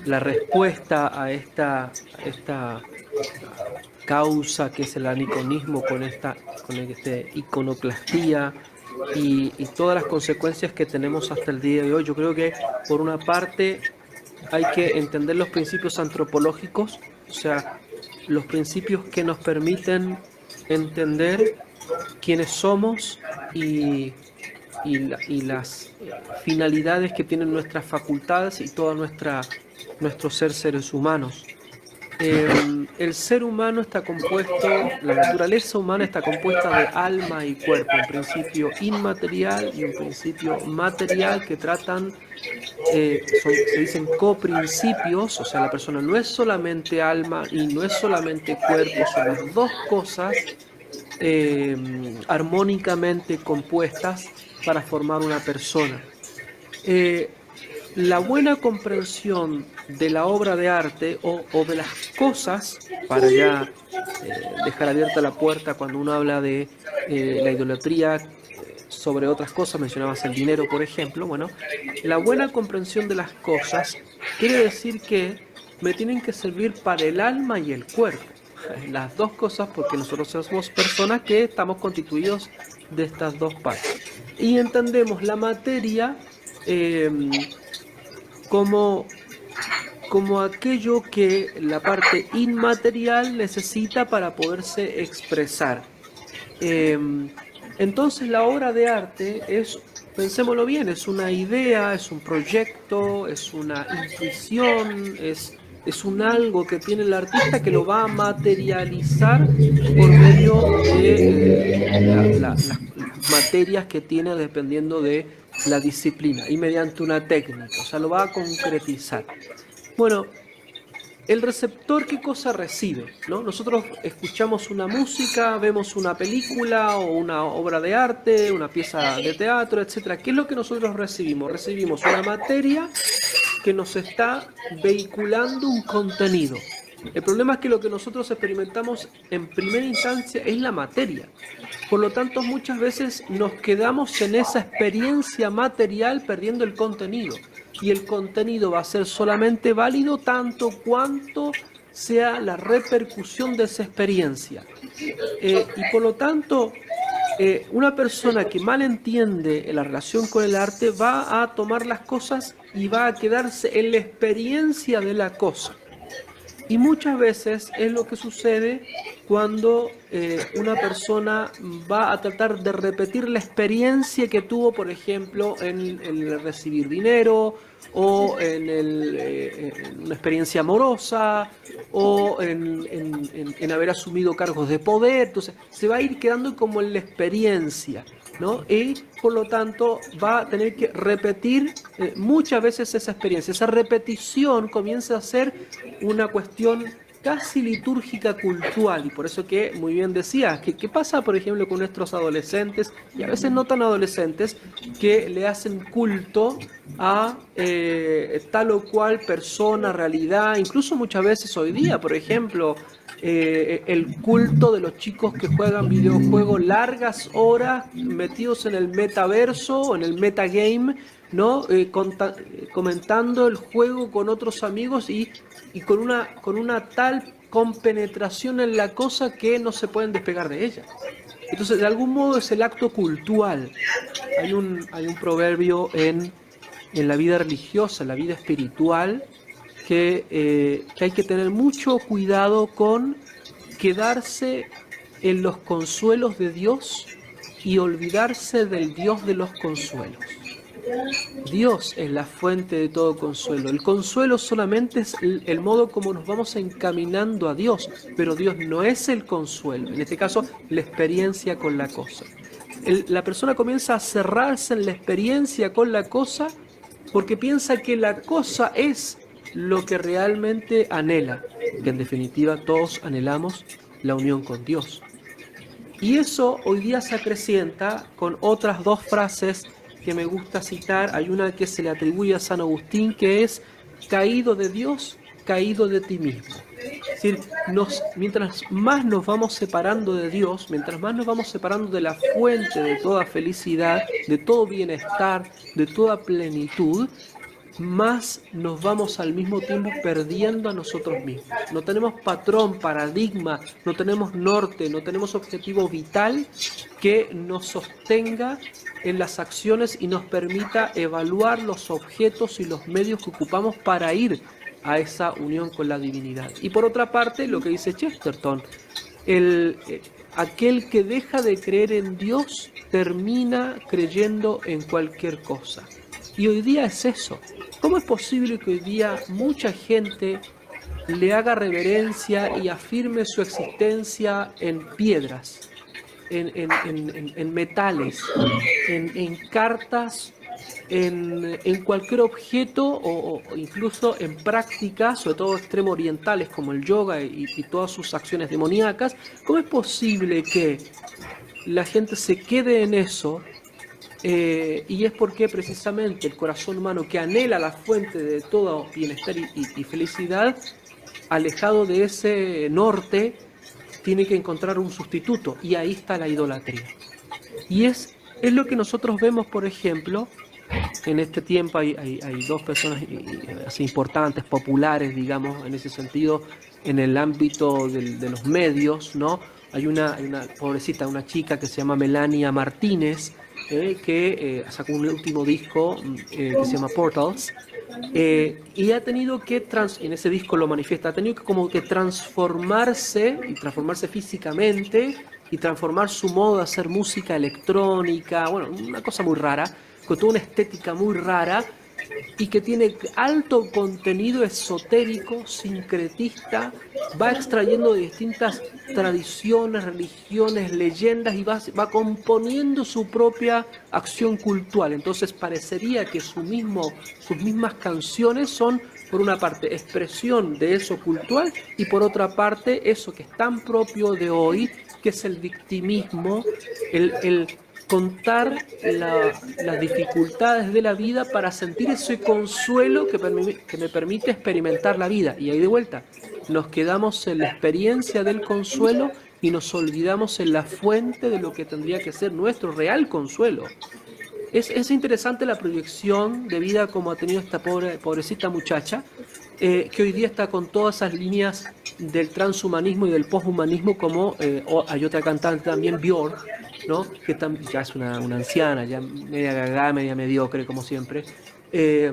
la respuesta a esta causa que es el aniconismo con este iconoclastía y todas las consecuencias que tenemos hasta el día de hoy. Yo creo que por una parte hay que entender los principios antropológicos, o sea, los principios que nos permiten entender quiénes somos y las finalidades que tienen nuestras facultades y todo nuestro ser seres humanos. El ser humano está compuesto, la naturaleza humana está compuesta de alma y cuerpo, un principio inmaterial y un principio material que tratan, se dicen coprincipios, o sea, la persona no es solamente alma y no es solamente cuerpo, son las dos cosas armónicamente compuestas para formar una persona. Eh, la buena comprensión de la obra de arte o de las cosas, para ya dejar abierta la puerta cuando uno habla de la idolatría sobre otras cosas, mencionabas el dinero, por ejemplo, bueno, la buena comprensión de las cosas quiere decir que me tienen que servir para el alma y el cuerpo. Las dos cosas, porque nosotros somos personas que estamos constituidos de estas dos partes. Y entendemos la materia eh, como, como aquello que la parte inmaterial necesita para poderse expresar. Eh, entonces la obra de arte es, pensémoslo bien, es una idea, es un proyecto, es una intuición, es un algo que tiene el artista que lo va a materializar por medio de las materias que tiene dependiendo de la disciplina y mediante una técnica, o sea, lo va a concretizar. Bueno, el receptor, ¿qué cosa recibe? ¿No? Nosotros escuchamos una música, vemos una película o una obra de arte, una pieza de teatro, etcétera. ¿Qué es lo que nosotros recibimos? Recibimos una materia que nos está vehiculando un contenido. El problema es que lo que nosotros experimentamos en primera instancia es la materia. Por lo tanto, muchas veces nos quedamos en esa experiencia material perdiendo el contenido. Y el contenido va a ser solamente válido tanto cuanto sea la repercusión de esa experiencia. Y por lo tanto, una persona que mal entiende la relación con el arte va a tomar las cosas y va a quedarse en la experiencia de la cosa. Y muchas veces es lo que sucede cuando una persona va a tratar de repetir la experiencia que tuvo, por ejemplo, en el recibir dinero o en una experiencia amorosa o en haber asumido cargos de poder. Entonces, se va a ir quedando como en la experiencia, ¿no? Y por lo tanto va a tener que repetir muchas veces esa experiencia. Esa repetición comienza a ser una cuestión casi litúrgica cultural, y por eso que muy bien decías, ¿qué pasa por ejemplo con nuestros adolescentes, y a veces no tan adolescentes, que le hacen culto a tal o cual persona, realidad, incluso muchas veces hoy día, por ejemplo, el culto de los chicos que juegan videojuegos largas horas metidos en el metaverso o en el metagame, ¿no? Comentando el juego con otros amigos y con una tal compenetración en la cosa que no se pueden despegar de ella. Entonces, de algún modo es el acto cultural. Hay un proverbio en la vida religiosa, en la vida espiritual, que hay que tener mucho cuidado con quedarse en los consuelos de Dios y olvidarse del Dios de los consuelos. Dios es la fuente de todo consuelo. El consuelo solamente es el modo como nos vamos encaminando a Dios, pero Dios no es el consuelo. En este caso, la experiencia con la cosa. La persona comienza a cerrarse en la experiencia con la cosa porque piensa que la cosa es lo que realmente anhela, que en definitiva todos anhelamos la unión con Dios. Y eso hoy día se acrecienta con otras dos frases que me gusta citar. Hay una que se le atribuye a San Agustín, que es: caído de Dios, caído de ti mismo. Es decir, mientras más nos vamos separando de Dios, mientras más nos vamos separando de la fuente de toda felicidad, de todo bienestar, de toda plenitud, más nos vamos al mismo tiempo perdiendo a nosotros mismos. No tenemos patrón, paradigma, no tenemos norte, no tenemos objetivo vital que nos sostenga en las acciones y nos permita evaluar los objetos y los medios que ocupamos para ir a esa unión con la divinidad. Y por otra parte, lo que dice Chesterton, aquel que deja de creer en Dios termina creyendo en cualquier cosa. Y hoy día es eso. ¿Cómo es posible que hoy día mucha gente le haga reverencia y afirme su existencia en piedras, en metales, en cartas, en cualquier objeto o incluso en prácticas, sobre todo extremo orientales como el yoga y todas sus acciones demoníacas? ¿Cómo es posible que la gente se quede en eso y es porque precisamente el corazón humano que anhela la fuente de todo bienestar y felicidad, alejado de ese norte, tiene que encontrar un sustituto, y ahí está la idolatría. Y es lo que nosotros vemos, por ejemplo, en este tiempo hay dos personas así importantes, populares, digamos, en ese sentido, en el ámbito de los medios, ¿no? Hay una pobrecita, una chica que se llama Melania Martínez, que sacó un último disco que se llama Portals, y ha tenido que, en ese disco lo manifiesta, ha tenido que como que transformarse, y transformarse físicamente, y transformar su modo de hacer música electrónica, bueno, una cosa muy rara, con toda una estética muy rara, y que tiene alto contenido esotérico, sincretista, va extrayendo de distintas tradiciones, religiones, leyendas, y va componiendo su propia acción cultural. Entonces parecería que sus mismas canciones son, por una parte, expresión de eso cultural, y por otra parte, eso que es tan propio de hoy, que es el victimismo, el contar las dificultades de la vida para sentir ese consuelo que me permite experimentar la vida. Y ahí de vuelta, nos quedamos en la experiencia del consuelo y nos olvidamos en la fuente de lo que tendría que ser nuestro real consuelo. Es interesante la proyección de vida como ha tenido esta pobrecita muchacha, que hoy día está con todas esas líneas del transhumanismo y del poshumanismo, como hay otra cantante también, Björk, ¿no? Que ya es una anciana, ya media gaga, media mediocre, como siempre, eh,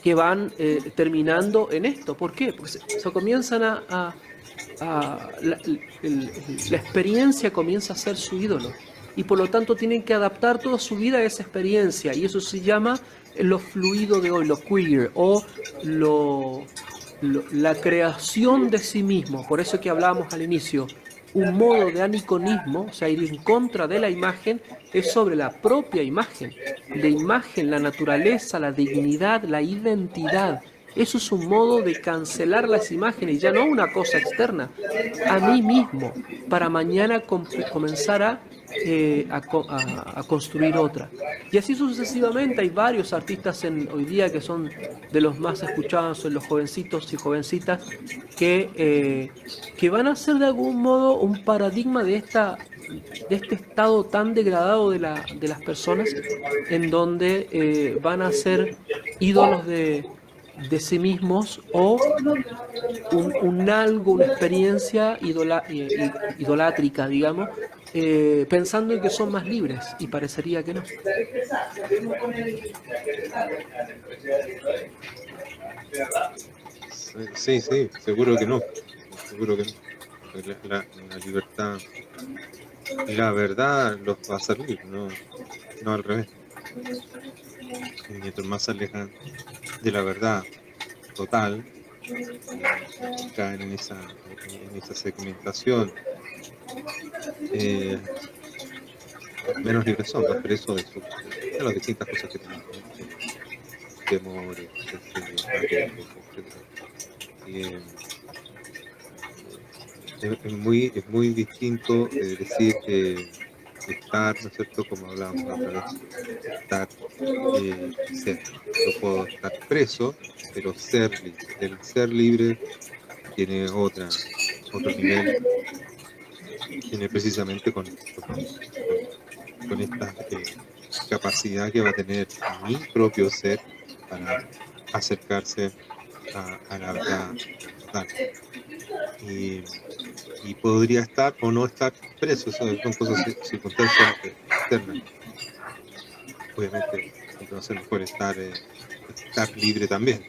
que van terminando en esto. ¿Por qué? Porque se comienzan la experiencia comienza a ser su ídolo, y por lo tanto tienen que adaptar toda su vida a esa experiencia, y eso se llama lo fluido de hoy, lo queer, o la creación de sí mismo. Por eso que hablábamos al inicio, un modo de aniconismo, o sea, ir en contra de la imagen, es sobre la propia imagen. La imagen, la naturaleza, la dignidad, la identidad. Eso es un modo de cancelar las imágenes, ya no una cosa externa, a mí mismo, para mañana comenzar a construir otra. Y así sucesivamente. Hay varios artistas hoy día que son de los más escuchados en los jovencitos y jovencitas, que van a ser de algún modo un paradigma de este estado tan degradado de las personas, en donde van a ser ídolos de sí mismos, o un algo, una experiencia idolátrica, digamos, pensando en que son más libres, y parecería que no. Sí, sí, seguro que no. Seguro que no. La libertad y la verdad los va a hacer libres, no, no al revés. Y mientras más se alejan de la verdad total, caen en esa segmentación, menos libres son, más presos de las distintas cosas que tenemos, ¿no? Temores, apegos, etc. Es muy distinto decir estar, ¿no es cierto?, como hablábamos la otra vez, estar, yo puedo estar preso, pero ser libre. El ser libre tiene otro nivel, tiene precisamente con esta capacidad que va a tener mi propio ser para acercarse a la verdad total. Y podría estar o no estar preso, eso son cosas, circunstancias externas. Obviamente, siempre va a ser mejor estar libre también,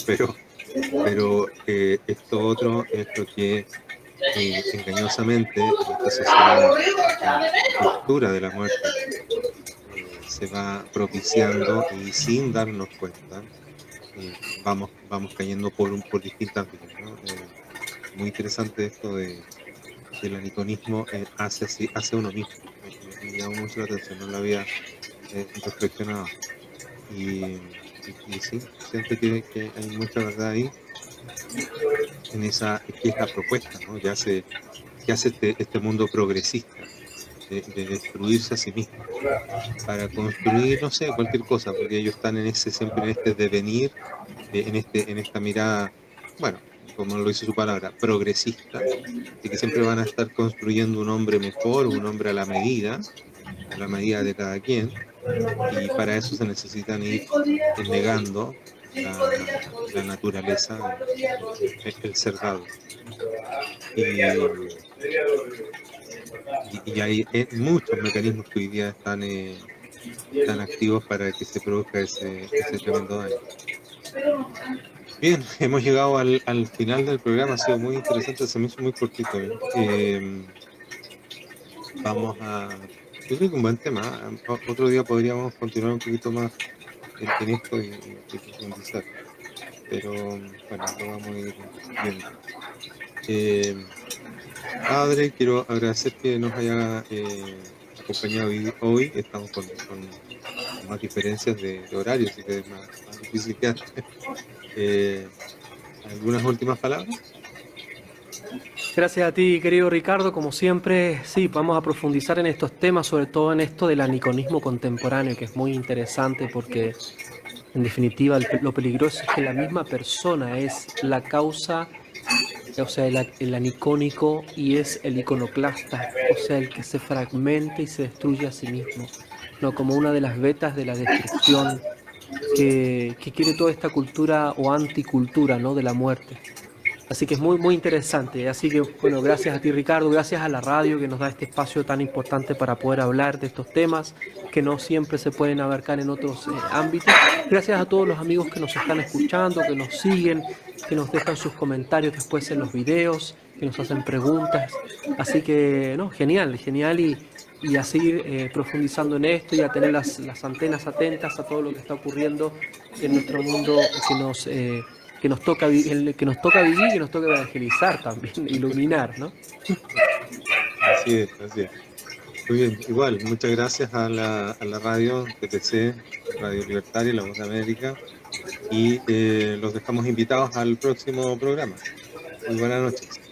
pero esto otro es lo que engañosamente en esta sociedad, cultura de la muerte, se va propiciando, y sin darnos cuenta vamos cayendo por distintas vías, ¿no? Muy interesante esto del aniconismo, hace uno mismo. Me llamó mucho la atención, no lo había reflexionado. Y sí, siento que hay mucha verdad ahí, en esa, que es la propuesta, ¿no? Que hace este mundo progresista. de destruirse a sí mismos para construir, no sé, cualquier cosa, porque ellos están siempre en este devenir, en esta mirada, bueno, como lo dice su palabra, progresista, de que siempre van a estar construyendo un hombre mejor, un hombre a la medida de cada quien, y para eso se necesitan ir negando la naturaleza, el ser dado. Y hay muchos mecanismos que hoy día están activos para que se produzca ese tremendo daño. Bien, hemos llegado al final del programa, ha sido muy interesante, se me hizo muy cortito. Vamos a... Yo creo que un buen tema. Otro día podríamos continuar un poquito más en esto y profundizar. Pero bueno, lo vamos a ir viendo. Padre, quiero agradecer que nos haya acompañado hoy. Estamos con más diferencias de horario, así que es más difícil quedarte. ¿Algunas últimas palabras? Gracias a ti, querido Ricardo. Como siempre, sí, vamos a profundizar en estos temas, sobre todo en esto del aniconismo contemporáneo, que es muy interesante porque, en definitiva, lo peligroso es que la misma persona es la causa, o sea, el anicónico, y es el iconoclasta, o sea, el que se fragmenta y se destruye a sí mismo, ¿no? Como una de las vetas de la destrucción que quiere toda esta cultura o anticultura, ¿no? De la muerte. Así que es muy, muy interesante. Así que, bueno, gracias a ti, Ricardo, gracias a la radio que nos da este espacio tan importante para poder hablar de estos temas que no siempre se pueden abarcar en otros ámbitos. Gracias a todos los amigos que nos están escuchando, que nos siguen, que nos dejan sus comentarios después en los videos, que nos hacen preguntas. Así que, no, genial, genial y a seguir profundizando en esto y a tener las antenas atentas a todo lo que está ocurriendo en nuestro mundo que nos toca vivir, que nos toca evangelizar también, iluminar, ¿no? Así es, así es. Muy bien, igual, muchas gracias a la radio TPC, Radio Libertaria, La Voz de América, y los dejamos invitados al próximo programa. Muy buenas noches.